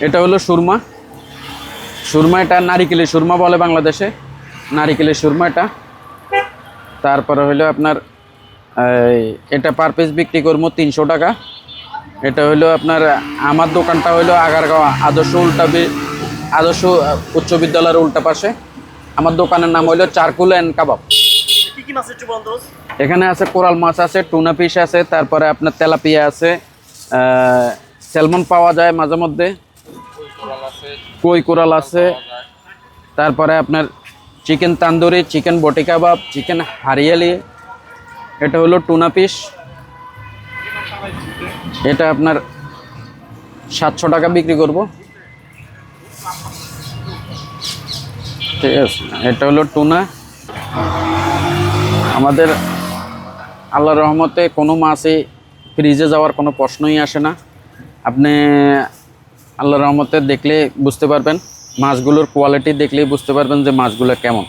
এটা হলো সুরমা। সুরমা এটা নারিকেলের সুরমা বলে বাংলাদেশে, নারিকেলের সুরমা এটা। তারপরে হলো আপনার এটা পার পিস বিক্রি করবো 300 টাকা। এটা হলো আপনার আমার দোকানটা হলো আগারগাঁও আদর্শ উচ্চ বিদ্যালয়ের উল্টা পাশে। আমার দোকানের নাম হলো চারকুল অ্যান্ড কাবাব। কি কি মাছ একটু বন্ধু? এখানে আছে কোরাল মাছ আছে, টুনা ফিশ আছে, তারপরে আপনার তেলাপিয়া আছে, স্যালমন পাওয়া যায় মাঝে মধ্যে, কই কোরাল আছে, তারপরে আপনার চিকেন তান্দুরি, চিকেন বটি কাবাব, চিকেন হারিয়ালি। এটা হলো টুনা ফিশ, এটা আপনার 700 টাকা বিক্রি করব। ঠিক আছে, এটা হলো টুনা। আমাদের আল্লাহর রহমতে কোনো মাছই ফ্রিজে যাওয়ার কোনো প্রশ্নই আসে না। আপনি আল্লাহর রহমতে দেখলে বুঝতে পারবেন, মাছগুলোর কোয়ালিটি দেখলেই বুঝতে পারবেন যে মাছগুলো কেমন।